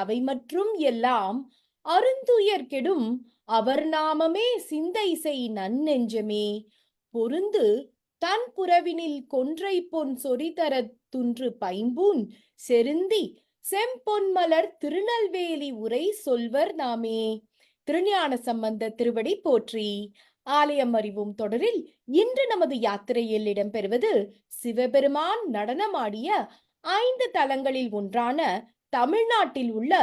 அவை மற்றும் எல்லாம் அருந்துயர் கெடும் அவர் நாமமே சிந்தை செய் நன்னெஞ்சமே பொருந்து தன் புறவினில் கொன்றை பொன் சொரிதரத் துன்று பைம்பூன் செருந்தி செம்பொன்மலர் திருநெல்வேலி உரை சொல்வர் நாமே. திருஞான சம்பந்த திருவடி போற்றி. ஆலயம் அறிவோம் தொடரில் இன்று நமது யாத்திரையில் இடம்பெறுவது சிவபெருமான் நடனமாடிய 5 தலங்களில் ஒன்றான தமிழ்நாட்டில் உள்ள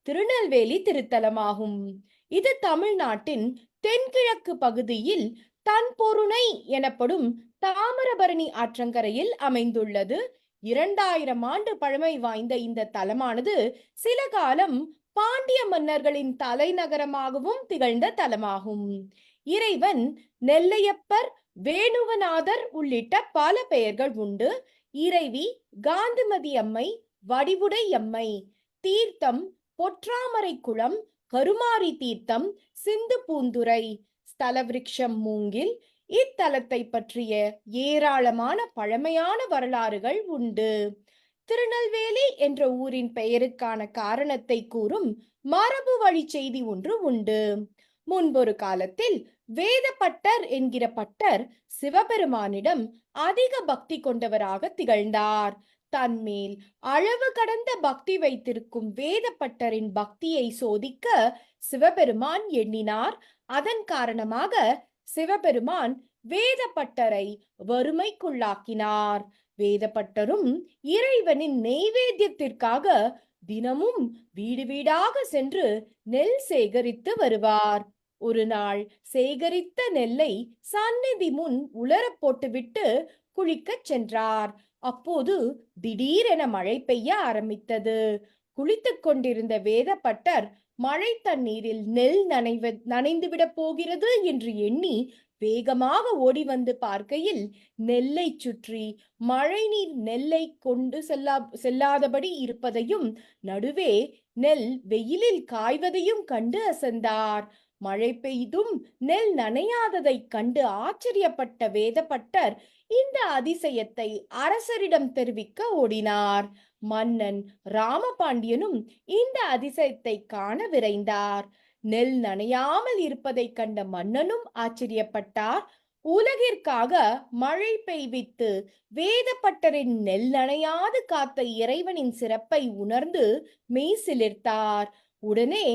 திருநெல்வேலி திருத்தலமாகும். இது தமிழ்நாட்டின் தென்கிழக்கு பகுதியில் தன்பொருணை எனப்படும் தாமிரபரணி ஆற்றங்கரையில் அமைந்துள்ளது. 2000 ஆண்டு பழமை வாய்ந்த இந்த தலமானது சில காலம் பாண்டிய மன்னர்களின் தலைநகரமாகவும் திகழ்ந்த தலமாகும். இறைவன் நெல்லையப்பர், வேணுவநாதர் உள்ளிட்ட பல பெயர்கள் உண்டு. இறைவி காந்திமதி அம்மை, வடிவுடை அம்மை. தீர்த்தம் பொற்றாமரை குளம், கருமாரி தீர்த்தம், சிந்து பூந்துரை. ஸ்தல விருட்சம் மூங்கில். இத்தலத்தை பற்றிய ஏராளமான பழமையான வரலாறுகள் உண்டு. திருநெல்வேலி என்ற ஊரின் பெயருக்கான காரணத்தை கூறும் மரபு வழி செய்தி ஒன்று உண்டு. முன்பொரு காலத்தில் வேதப்பட்டர் என்கிற பட்டர் சிவபெருமானிடம் அதிக பக்தி கொண்டவராக திகழ்ந்தார். தன்மேல் அளவு கடந்த பக்தி வைத்திருக்கும் வேதப்பட்டரின் பக்தியை சோதிக்க சிவபெருமான் எண்ணினார். அதன் காரணமாக சிவபெருமான் வேதப்பட்டரை வறுமைக்குள்ளாக்கினார். வேதப்பட்டரும் இறைவனின் நெய்வேத்தியத்திற்காக தினமும் வீடு வீடாக சென்று நெல் சேகரித்து வருவார். ஒரு நாள் சேகரித்த நெல்லை சந்நிதி முன் உலர போட்டுவிட்டு குளிக்கச் சென்றார். அப்போது திடீரென மழை பெய்ய ஆரம்பித்தது. குளித்துக் கொண்டிருந்த வேதப்பட்டர் மழை தண்ணீரில் நெல் நனைந்துவிடப் போகிறது என்று எண்ணி வேகமாக ஓடி வந்து பார்க்கையில் நெல்லை சுற்றி மழைநீர் நெல்லை கொண்டு செல்லாதபடி இருப்பதையும் நடுவே நெல் வெயிலில் காய்வதையும் கண்டு அசந்தார். மழை பெய்தும் நெல் நனையாததை கண்டு ஆச்சரியப்பட்ட வேதப்பட்டர் இந்த அதிசயத்தை அரசரிடம் தெரிவிக்க ஓடினார். மன்னன் ராமபாண்டியனும் இந்த அதிசயத்தை காண விரைந்தார். நெல் நனையாமல் இருப்பதை கண்ட மன்னனும் ஆச்சரியப்பட்டார். உலகிற்காக மழை பெய்வித்து வேதப்பட்டரின் நெல் நனையாது காத்த இறைவனின் சிறப்பை உணர்ந்து மெய் சிலிர்த்தார். உடனே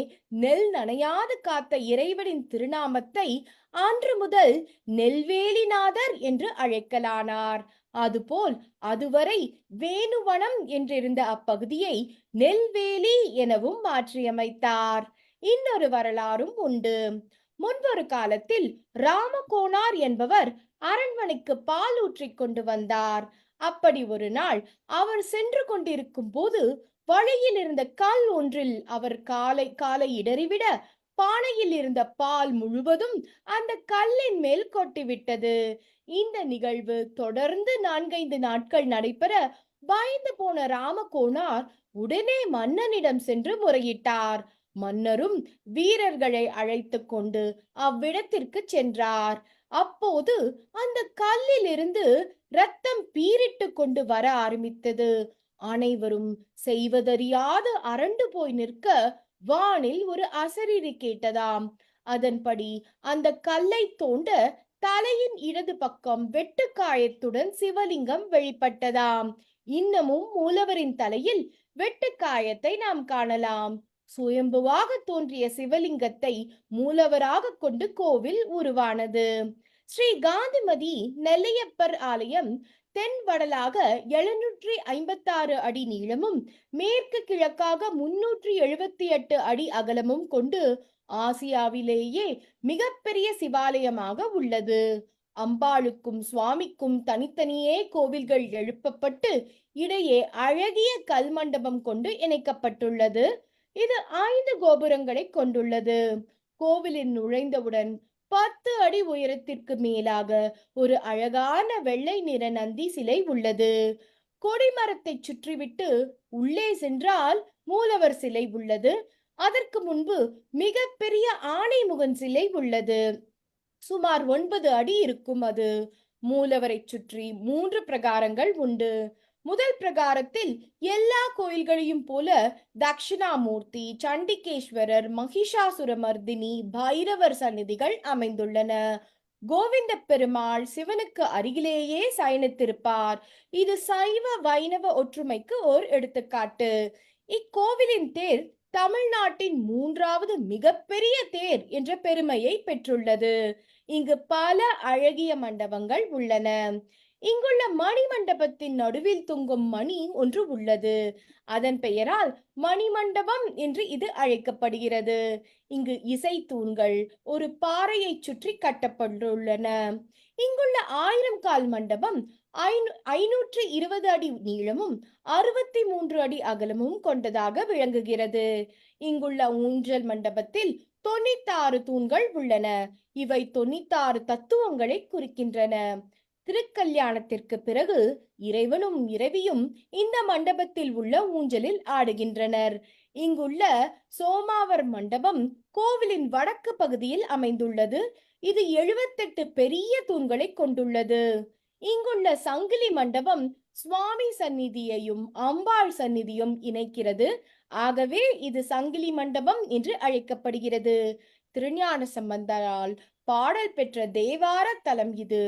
நெல் நனையாது காத்த இறைவனின் திருநாமத்தை அன்று முதல் நெல்வேலிநாதர் என்று அழைக்கலானார். அதுபோல் அதுவரை வேணுவனம் என்றிருந்த அப்பகுதியை நெல்வேலி எனவும் மாற்றியமைத்தார். இன்னொரு வரலாறும் உண்டு. முன்பொரு காலத்தில் ராமகோனார் என்பவர் அரண்மனைக்கு பால் ஊற்றி கொண்டு வந்தார். அப்படி ஒரு நாள் அவர் சென்று கொண்டிருக்கும் போது வழியில் இருந்த கல் ஒன்றில் அவர் காலை இடறிவிட பானையில் இருந்த பால் முழுவதும் அந்த கல்லின் மேல் கொட்டிவிட்டது. இந்த நிகழ்வு தொடர்ந்து 4-5 நாட்கள் நடைபெற பயந்து போன ராமகோனார் உடனே மன்னனிடம் சென்று முறையிட்டார். மன்னரும் வீரர்களை அழைத்து கொண்டு அவ்விடத்திற்கு சென்றார். அப்போது அந்த கல்லில் இருந்து ரத்தம் பீரிட்டு கொண்டு வர ஆரம்பித்தது. அனைவரும் செய்வதறியாது அரண்டு போய் நிற்க வானில் ஒரு அசரீரி கேட்டதாம். அதன்படி அந்த கல்லை தோண்ட தலையின் இடது பக்கம் வெட்டுக்காயத்துடன் சிவலிங்கம் வெளிப்பட்டதாம். இன்னமும் மூலவரின் தலையில் வெட்டுக்காயத்தை நாம் காணலாம். சுயம்புவாக தோன்றிய சிவலிங்கத்தை மூலவராக கொண்டு கோவில் உருவானது. ஸ்ரீ காந்திமதி நெல்லையப்பர் ஆலயம் தென் வடலாக 756 அடி நீளமும் மேற்கு கிழக்காக 378 அடி அகலமும் கொண்டு ஆசியாவிலேயே மிகப்பெரிய சிவாலயமாக உள்ளது. அம்பாளுக்கும் சுவாமிக்கும் தனித்தனியே கோவில்கள் எழுப்பப்பட்டு இடையே அழகிய கல் மண்டபம் கொண்டு இணைக்கப்பட்டுள்ளது. இது 5 கோபுரங்களை கொண்டுள்ளது. கோவிலில் நுழைந்தவுடன் 10 அடி உயரத்திற்கு மேலாக ஒரு அழகான வெள்ளை நிற நந்தி சிலை உள்ளது. கொடிமரத்தை சுற்றிவிட்டு உள்ளே சென்றால் மூலவர் சிலை உள்ளது. அதற்கு முன்பு மிக பெரிய ஆனைமுகன் சிலை உள்ளது. சுமார் 9 அடி இருக்கும் அது. மூலவரை சுற்றி 3 பிரகாரங்கள் உண்டு. முதல் பிரகாரத்தில் எல்லா கோயில்களையும் போல தட்சிணாமூர்த்தி, சண்டிகேஸ்வரர், மகிஷாசுரமர்தினி, பைரவர் சந்நிதிகள் அமைந்துள்ளன. கோவிந்த பெருமாள் சிவனுக்கு அருகிலேயே சயனித்திருப்பார். இது சைவ வைணவ ஒற்றுமைக்கு ஓர் எடுத்துக்காட்டு. இக்கோவிலின் தேர் தமிழ்நாட்டின் 3வது மிகப்பெரிய தேர் என்ற பெருமையை பெற்றுள்ளது. இங்கு பல அழகிய மண்டபங்கள் உள்ளன. இங்குள்ள மணி மண்டபத்தின் நடுவில் தொங்கும் மணி ஒன்று உள்ளது. அதன் பெயரால் மணிமண்டபம் என்று இது அழைக்கப்படுகிறது. இங்கு இசை தூண்கள் ஒரு பாறையை சுற்றி கட்டப்பட்டுள்ளன. இங்குள்ள 1000 கால் மண்டபம் 520 அடி நீளமும் 63 அடி அகலமும் கொண்டதாக விளங்குகிறது. இங்குள்ள ஊஞ்சல் மண்டபத்தில் 96 தூண்கள் உள்ளன. இவை 96 தத்துவங்களை குறிக்கின்றன. திருக்கல்யாணத்திற்கு பிறகு இறைவனும் இறைவியும் இந்த மண்டபத்தில் உள்ள ஊஞ்சலில் ஆடுகின்றனர். இங்குள்ள சோமாவர் மண்டபம் கோவிலின் வடக்கு பகுதியில் அமைந்துள்ளது. இது 78 பெரிய தூண்களை கொண்டுள்ளது. இங்குள்ள சங்கிலி மண்டபம் சுவாமி சந்நிதியையும் அம்பாள் சந்நிதியும் இணைக்கிறது. ஆகவே இது சங்கிலி மண்டபம் என்று அழைக்கப்படுகிறது. திருஞான சம்பந்தரால் பாடல் பெற்ற தேவார தலம் இது.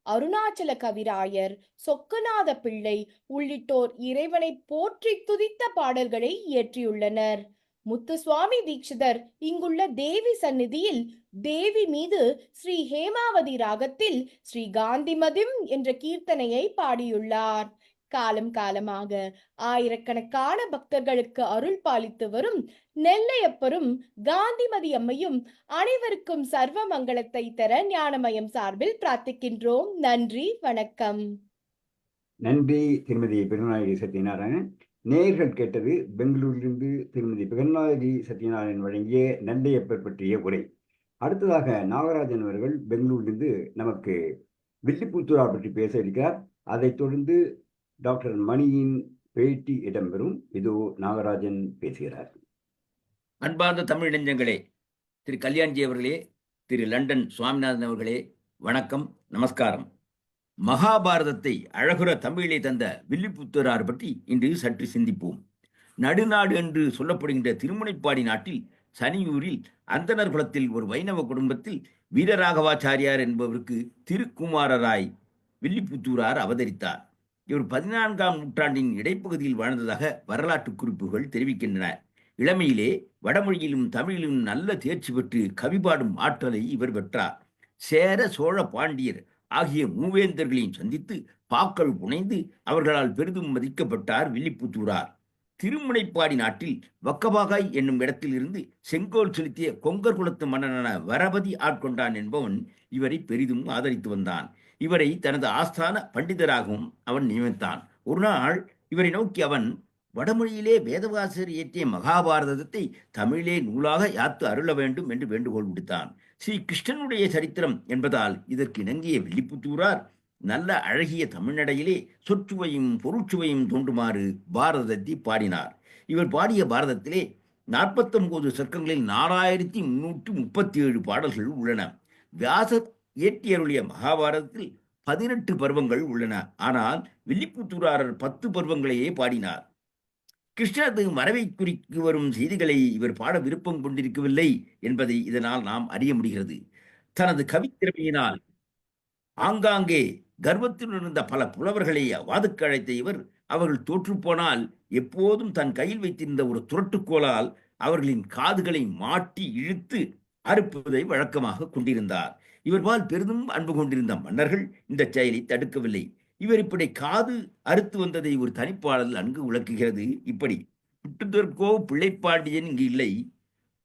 அருணாச்சல கவிராயர், சொக்கநாத பிள்ளை உள்ளிட்டோர் இறைவனை போற்றி துதித்த பாடல்களை இயற்றியுள்ளனர். முத்துசுவாமி தீட்சிதர் இங்குள்ள தேவி சந்நிதியில் தேவி மீது ஸ்ரீ ஹேமாவதி ராகத்தில் ஸ்ரீ காந்திமதிம் என்ற கீர்த்தனையை பாடியுள்ளார். காலம் காலமாக ஆயிரக்கணக்கான பக்தர்களுக்கு அருள் பாலித்து வரும் நெல்லையப்பரும் காந்திமதி அம்மையும் அனைவருக்கும் சர்வ மங்களத்தை தர ஞானமயம் சார்பில் பிரார்த்திக்கின்றோம். நன்றி, வணக்கம். நன்றி திருமதி பெருநாயகி சத்யநாராயணன். நேயர்கள் கேட்டது பெங்களூரிலிருந்து திருமதி பெருநாயகி சத்யநாராயணன் வழங்கிய நெல்லையப்பர் பற்றிய உரை. அடுத்ததாக நாகராஜன் அவர்கள் பெங்களூரிலிருந்து நமக்கு வில்லிபுத்தூரா பற்றி பேச இருக்கிறார். அதைத் தொடர்ந்து டாக்டர் மணியின் பேட்டி இடம்பெறும். இதோ நாகராஜன் பேசுகிறார். அன்பார்ந்த தமிழ் நெஞ்சங்களே, திரு கல்யாண்ஜி அவர்களே, திரு லண்டன் சுவாமிநாதன் அவர்களே, வணக்கம், நமஸ்காரம். மகாபாரதத்தை அழகுற தமிழிலே தந்த வில்லிபுத்தூரார் பற்றி இன்று சற்று சிந்திப்போம். நடுநாடு என்று சொல்லப்படுகின்ற திருமுனைப்பாடி நாட்டில் சனியூரில் அந்தனர் குலத்தில் ஒரு வைணவ குடும்பத்தில் வீரராகவாச்சாரியார் என்பவருக்கு திருக்குமாரராய் வில்லிபுத்தூரார் அவதரித்தார். இவர் 14ஆம் நூற்றாண்டின் இடைப்பகுதியில் வாழ்ந்ததாக வரலாற்று குறிப்புகள் தெரிவிக்கின்றன. இளமையிலே வடமொழியிலும் தமிழிலும் நல்ல தேர்ச்சி பெற்று கவிபாடும் ஆற்றலை இவர் பெற்றார். சேர, சோழ, பாண்டியர் ஆகிய மூவேந்தர்களையும் சந்தித்து பாக்கள் புனைந்து அவர்களால் பெரிதும் மதிக்கப்பட்டார் வில்லிபுத்தூரார். திருமுனைப்பாடி நாட்டில் வக்கபாகாய் என்னும் இடத்தில் இருந்து செங்கோல் செலுத்திய கொங்கர் குலத்து மன்னனான வரபதி ஆட்கொண்டான் என்பவன் இவரை பெரிதும் ஆதரித்து வந்தான். இவரை தனது ஆஸ்தான பண்டிதராகவும் அவன் நியமித்தான். ஒரு நாள் இவரை நோக்கி அவன் வடமொழியிலே வேதவாசர் இயற்றிய மகாபாரதத்தை தமிழே நூலாக யாத்து அருள வேண்டும் என்று வேண்டுகோள் விடுத்தான். ஸ்ரீ கிருஷ்ணனுடைய சரித்திரம் என்பதால் இதற்கு இணங்கிய வில்லிபுத்தூரார் நல்ல அழகிய தமிழ்நடையிலே சொற்சுவையும் பொருட்சுவையும் தோன்றுமாறு பாரதத்தை பாடினார். இவர் பாடிய பாரதத்திலே 49 சர்க்கங்களில் 4337 பாடல்கள் உள்ளன. வியாசர் இயற்றியருளிய மகாபாரதத்தில் 18 பருவங்கள் உள்ளன. ஆனால் வில்லிபுத்தூரார் 10 பருவங்களையே பாடினார். கிருஷ்ணரது மறைவை குறிக்கு வரும் செய்திகளை இவர் பாட விருப்பம் கொண்டிருக்கவில்லை என்பதை இதனால் நாம் அறிய முடிகிறது. தனது கவித்திறமையினால் ஆங்காங்கே கர்வத்துடன் இருந்த பல புலவர்களை வாதுக்கு அழைத்த இவர் அவர்கள் தோற்றுப்போனால் எப்போதும் தன் கையில் வைத்திருந்த ஒரு துரட்டுக்கோலால் அவர்களின் காதுகளை மாட்டி இழுத்து அறுப்பதை வழக்கமாக கொண்டிருந்தார். இவர்பால் பெரிதும் அன்பு கொண்டிருந்த மன்னர்கள் இந்த செயலை தடுக்கவில்லை. இவர் இப்படி காது அறுத்து வந்ததை ஒரு தனிப்பாடல் நன்கு விளக்குகிறது. இப்படி புட்டுதற்கோ பிள்ளைப்பாண்டியன் இங்கு இல்லை,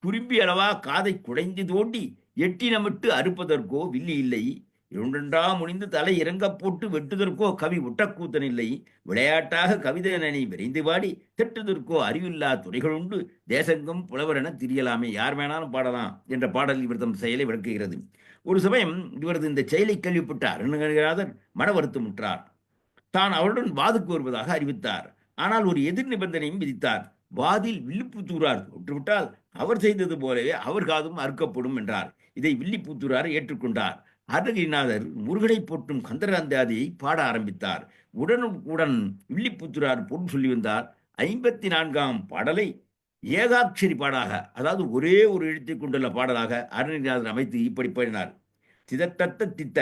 குறும்பி அளவா காதை குடைந்து தோண்டி எட்டினமிட்டு அறுப்பதற்கோ வில்லி இல்லை, இரண்டா முடிந்து தலை இறங்க போட்டு வெட்டுதற்கோ கவி ஒட்டக்கூத்தன் இல்லை, விளையாட்டாக கவிதையனை விரைந்து பாடி திட்டுதற்கோ அறிவில்லா துறைகள் உண்டு, தேசங்கம் புலவரென திரியலாமே, யார் வேணாலும் பாடலாம் என்ற பாடல் இவர் தம் செயலை விளக்குகிறது. ஒரு சமயம் இவரது இந்த செயலை கேள்விப்பட்ட அருணகிரிநாதர் மன வருத்தமுற்றார். தான் அவருடன் வாதுக்கு வருவதாக அறிவித்தார். ஆனால் ஒரு எதிர் நிபந்தனையும் விதித்தார். வாதில் வில்லிபுத்தூரார் தோற்றுவிட்டால் அவர் செய்தது போலவே அவர் காதும் அறுக்கப்படும் என்றார். இதை வில்லிபுத்தூரார் ஏற்றுக்கொண்டார். அருணகிரிநாதர் முருகனை போற்றும் கந்தராந்தாதியை பாட ஆரம்பித்தார். உடனுக்குடன் வில்லிபுத்தூரார் பொருள் சொல்லி வந்தார். 54ஆம் பாடலை ஏகாட்சரி பாடாக, அதாவது ஒரே ஒரு எழுத்தை கொண்டுள்ள பாடலாக அருணகிரிநாதர் அமைத்து இப்படி பாடினார். திதத்தத்த தித்த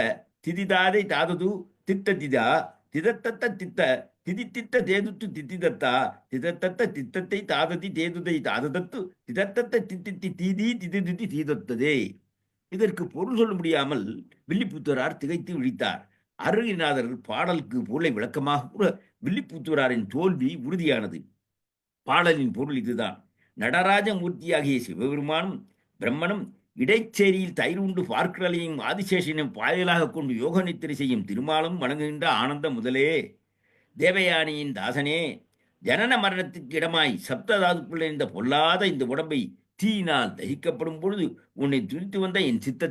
திதிதாதை தாதது தித்த திதா திதத்தத்த தித்த திதித்தித்த தேதுத்து தித்திதத்தா திதத்தத்த தித்தத்தை தாததி தேதுதை தாததத்து திதத்தத்த தித்தித்தி தீதி திதிதி தீதத்ததே. இதற்கு பொருள் சொல்ல முடியாமல் வில்லிபுத்தூரார் திகைத்து விழித்தார். அருணகிரிநாதர் பாடலுக்கு பொருளை விளக்கமாக கூற வில்லிபுத்தூராரின் தோல்வி உறுதியானது. பாடலின் பொருள் இதுதான். நடராஜ மூர்த்தியாகிய சிவபெருமானும் பிரம்மனும் இடைச்சேரியில் தயிர் உண்டு பார்க்கலையும் ஆதிசேஷனையும் பாயலாக கொண்டு யோக நித்திரை செய்யும் திருமாலும் வணங்குகின்ற ஆனந்த முதலே, தேவயானியின் தாசனே, ஜனன மரணத்துக்கு இடமாய் சப்ததாதுக்குள்ள இந்த பொல்லாத இந்த உடம்பை தீயினால் தகிக்கப்படும் பொழுது உன்னை துதித்து வந்த என் சித்தத்தை